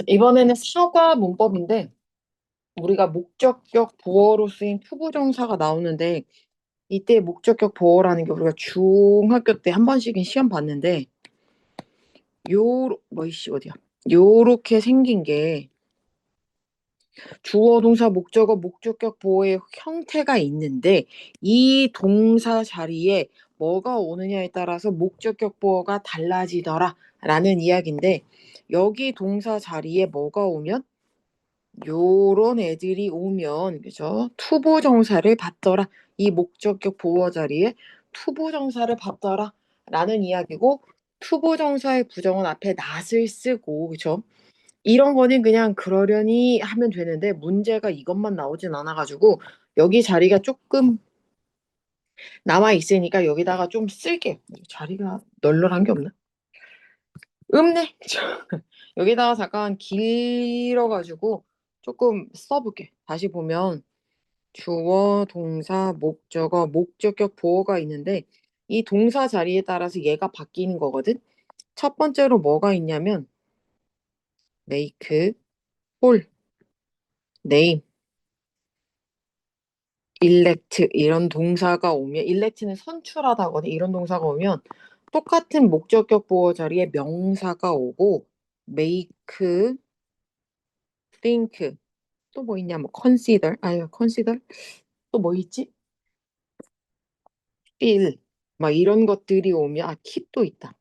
이번에는 사과 문법인데 우리가 목적격 보어로 쓰인 투부정사가 나오는데 이때 목적격 보어라는 게 우리가 중학교 때 한 번씩은 시험 봤는데 뭐이씨 어디야? 요렇게 생긴 게 주어, 동사, 목적어, 목적격 보어의 형태가 있는데 이 동사 자리에 뭐가 오느냐에 따라서 목적격 보어가 달라지더라 라는 이야기인데 여기 동사 자리에 뭐가 오면 요런 애들이 오면 그죠? 투부정사를 받더라. 이 목적격 보어 자리에 투부정사를 받더라 라는 이야기고 투부정사의 부정은 앞에 not을 쓰고 그죠? 이런 거는 그냥 그러려니 하면 되는데 문제가 이것만 나오진 않아가지고 여기 자리가 조금 남아 있으니까 여기다가 좀 쓸게. 자리가 널널한 게 없나? 없네. 여기다가 잠깐 길어가지고 조금 써볼게. 다시 보면 주어, 동사, 목적어, 목적격 보어가 있는데 이 동사 자리에 따라서 얘가 바뀌는 거거든. 첫 번째로 뭐가 있냐면 make, 홀, name, elect 이런 동사가 오면 elect는 선출하다거든. 이런 동사가 오면 똑같은 목적격 보어 자리에 명사가 오고 make, think 또 뭐 있냐 뭐 consider 또 뭐 있지? feel 막 이런 것들이 오면 keep도 있다.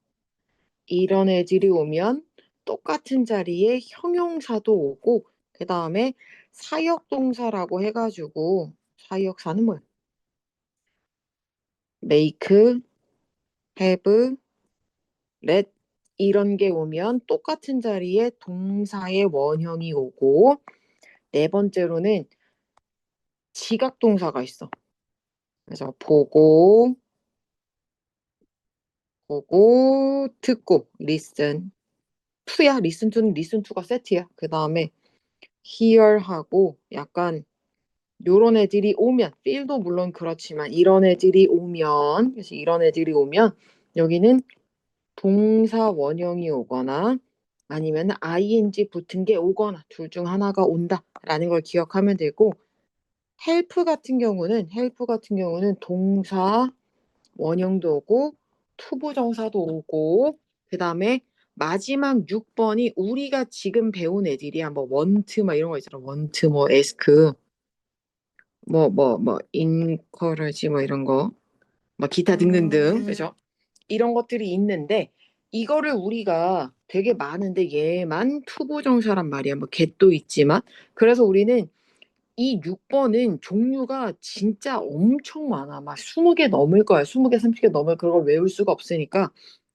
이런 애들이 오면 똑같은 자리에 형용사도 오고 그 다음에 사역동사라고 해가지고 사역사는 뭐야? make, have, let 이런 게 오면 똑같은 자리에 동사의 원형이 오고 네 번째로는 지각동사가 있어. 그래서 보고 듣고 listen to야 listen to는 listen to가 세트야. 그 다음에 hear하고 약간 요런 애들이 오면 feel도 물론 그렇지만 이런 애들이 오면 그래서 이런 애들이 오면 여기는 동사 원형이 오거나 아니면 ing 붙은 게 오거나 둘 중 하나가 온다라는 걸 기억하면 되고 help 같은 경우는 동사 원형도 오고 투부정사도 오고 그다음에 마지막 6번이 우리가 지금 배운 애들이야. 뭐 want 막 이런 거 있잖아. want 뭐 ask encourage 뭐 이런 거 뭐 기타 등등등 그죠? 이런 것들이 있는데 이거를 우리가 되게 많은데 얘만 투부정사란 말이야. 뭐 get도 있지만 그래서 우리는 이 6번은 종류가 진짜 엄청 많아. 막 20개 넘을 거야. 20개, 30개 넘을 그걸 외울 수가 없으니까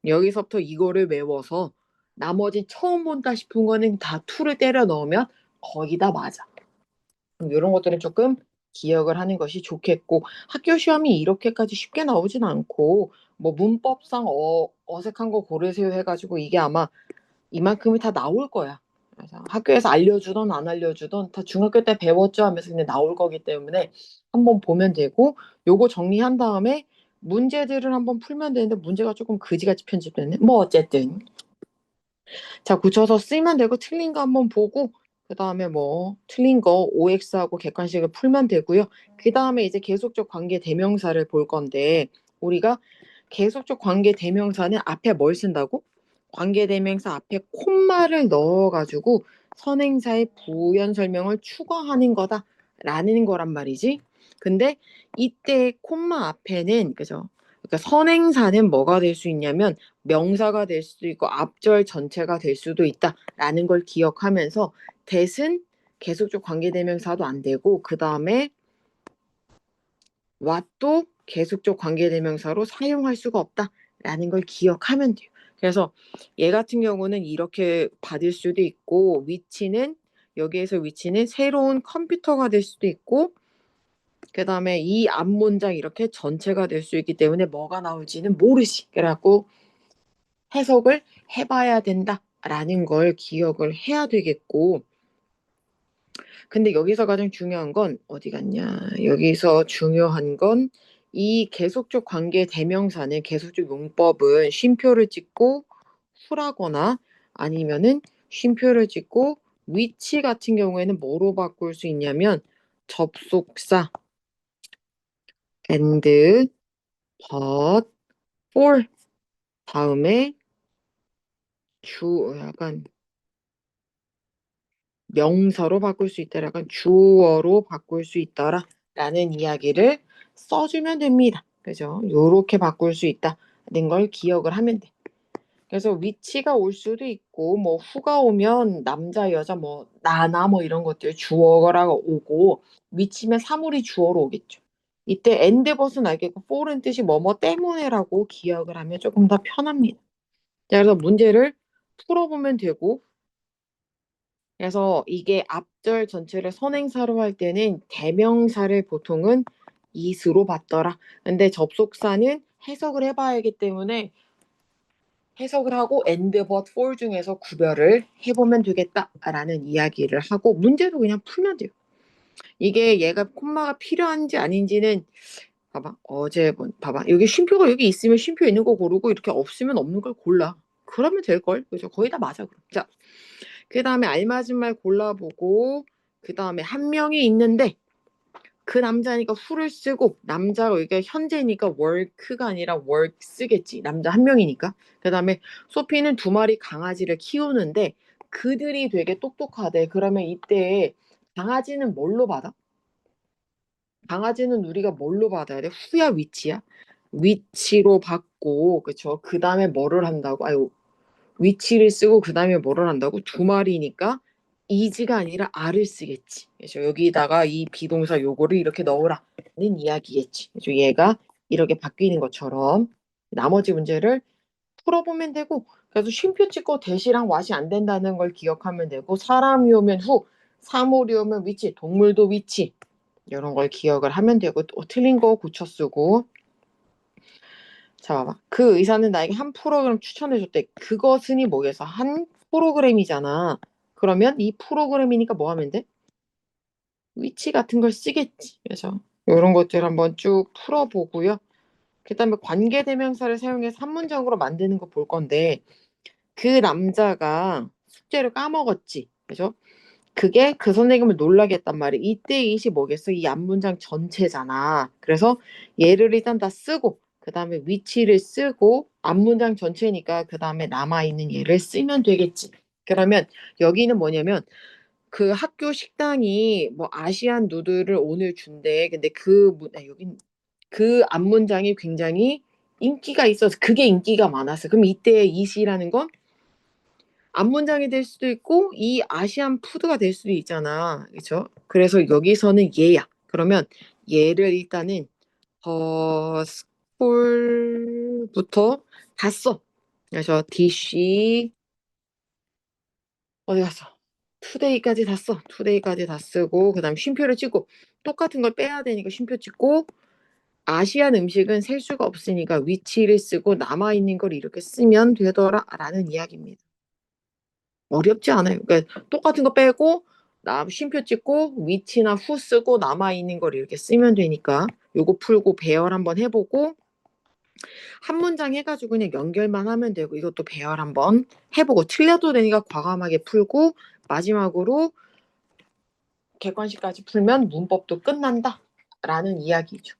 여기서부터 이거를 외워서 나머지 처음 본다 싶은 거는 다 투를 때려 넣으면 거의 다 맞아. 이런 것들은 조금 기억을 하는 것이 좋겠고 학교 시험이 이렇게까지 쉽게 나오진 않고 뭐 문법상 어색한 거 고르세요 해가지고 이게 아마 이만큼이 다 나올 거야. 그래서 학교에서 알려주던 안 알려주던 다 중학교 때 배웠죠 하면서 그냥 나올 거기 때문에 한번 보면 되고 요거 정리한 다음에 문제들을 한번 풀면 되는데 문제가 조금 그지같이 편집됐네. 뭐 어쨌든 자 굳혀서 쓰면 되고 틀린 거 한번 보고 그 다음에 뭐 틀린 거 OX하고 객관식을 풀면 되고요. 그 다음에 이제 계속적 관계 대명사를 볼 건데 우리가 계속적 관계 대명사는 앞에 뭘 쓴다고? 관계 대명사 앞에 콤마를 넣어가지고 선행사의 부연 설명을 추가하는 거다라는 거란 말이지. 근데 이때 콤마 앞에는 그죠? 그러니까 선행사는 뭐가 될 수 있냐면 명사가 될 수도 있고 앞절 전체가 될 수도 있다라는 걸 기억하면서 대신 계속적 관계대명사도 안 되고 그 다음에 what도 계속적 관계대명사로 사용할 수가 없다라는 걸 기억하면 돼요. 그래서 얘 같은 경우는 이렇게 받을 수도 있고 여기에서 위치는 새로운 컴퓨터가 될 수도 있고 그 다음에 이 앞문장 이렇게 전체가 될 수 있기 때문에 뭐가 나올지는 모르지. 그래갖고 해석을 해봐야 된다라는 걸 기억을 해야 되겠고 근데 여기서 가장 중요한 건 어디 갔냐 여기서 중요한 건 이 계속적 관계 대명사는 계속적 용법은 쉼표를 찍고 후라거나 아니면은 쉼표를 찍고 위치 같은 경우에는 뭐로 바꿀 수 있냐면 접속사 and but for 다음에 약간 명사로 바꿀 수 있다. 약간 주어로 바꿀 수 있다라는 이야기를 써주면 됩니다. 그죠? 요렇게 바꿀 수 있다는 걸 기억을 하면 돼. 그래서 위치가 올 수도 있고 뭐 who가 오면 남자 여자 뭐 나나 뭐 이런 것들 주어가 오고 위치면 사물이 주어로 오겠죠. 이때 and but은 알겠고 for는 뜻이 뭐뭐 때문에라고 기억을 하면 조금 더 편합니다. 자, 그래서 문제를 풀어보면 되고, 그래서 이게 앞절 전체를 선행사로 할 때는 대명사를 보통은 is로 받더라. 근데 접속사는 해석을 해봐야 하기 때문에 해석을 하고 and but for 중에서 구별을 해보면 되겠다라는 이야기를 하고 문제도 그냥 풀면 돼요. 이게 얘가 콤마가 필요한지 아닌지는 봐봐. 봐봐. 여기 쉼표가 여기 있으면 쉼표 있는 거 고르고 이렇게 없으면 없는 걸 골라. 그러면 될걸. 그죠? 거의 다 맞아. 그럼. 자, 그 다음에 알맞은 말 골라보고 그 다음에 한 명이 있는데 그 남자니까 who를 쓰고 남자가 여기가 현재니까 work가 아니라 work 쓰겠지. 남자 한 명이니까. 그 다음에 소피는 2마리 강아지를 키우는데 그들이 되게 똑똑하대. 그러면 이때 강아지는 뭘로 받아? 강아지는 우리가 뭘로 받아야 돼? who야 위치야? 위치로 받고 그쵸? 그 다음에 뭐를 한다고? 아유 위치를 쓰고 그 다음에 뭐를 한다고? 2마리니까 is가 아니라 are를 쓰겠지. 그래서 여기다가 이 비동사 요거를 이렇게 넣으라는 이야기겠지. 그래서 얘가 이렇게 바뀌는 것처럼 나머지 문제를 풀어보면 되고 그래서 쉼표 찍고 대시랑 왓이 안 된다는 걸 기억하면 되고 사람이 오면 who, 사물이 오면 위치, 동물도 위치 이런 걸 기억을 하면 되고 또 틀린 거 고쳐 쓰고 자 봐봐. 그 의사는 나에게 한 프로그램 추천해줬대. 그것은이 뭐겠어? 한 프로그램이잖아. 그러면 이 프로그램이니까 뭐 하면 돼? 위치 같은 걸 쓰겠지. 그래서 이런 것들 한번 쭉 풀어보고요. 그 다음에 관계대명사를 사용해서 한 문장으로 만드는 거 볼 건데 그 남자가 숙제를 까먹었지. 그죠? 그게 그 선생님을 놀라게 했단 말이야. 이때 이시 뭐겠어? 이 앞문장 전체잖아. 그래서 얘를 일단 다 쓰고 그 다음에 위치를 쓰고 앞문장 전체니까 그 다음에 남아있는 얘를 쓰면 되겠지. 그러면 여기는 뭐냐면 그 학교 식당이 뭐 아시안 누들을 오늘 준대. 근데 여긴 그 앞문장이 굉장히 인기가 있어서 그게 인기가 많았어. 그럼 이때 이시라는 건 앞문장이 될 수도 있고 이 아시안 푸드가 될 수도 있잖아. 그렇죠? 그래서 여기서는 얘야. 그러면 얘를 일단은 스쿨부터 다 써. 그래서 디쉬 어디 갔어? 투데이까지 다 써. 투데이까지 다 쓰고 그다음 쉼표를 찍고 똑같은 걸 빼야 되니까 쉼표 찍고 아시안 음식은 셀 수가 없으니까 위치를 쓰고 남아있는 걸 이렇게 쓰면 되더라라는 이야기입니다. 어렵지 않아요. 그러니까 똑같은 거 빼고 쉼표 찍고 위치나 후 쓰고 남아있는 걸 이렇게 쓰면 되니까 요거 풀고 배열 한번 해보고 한 문장 해가지고 그냥 연결만 하면 되고 이것도 배열 한번 해보고 틀려도 되니까 과감하게 풀고 마지막으로 객관식까지 풀면 문법도 끝난다 라는 이야기죠.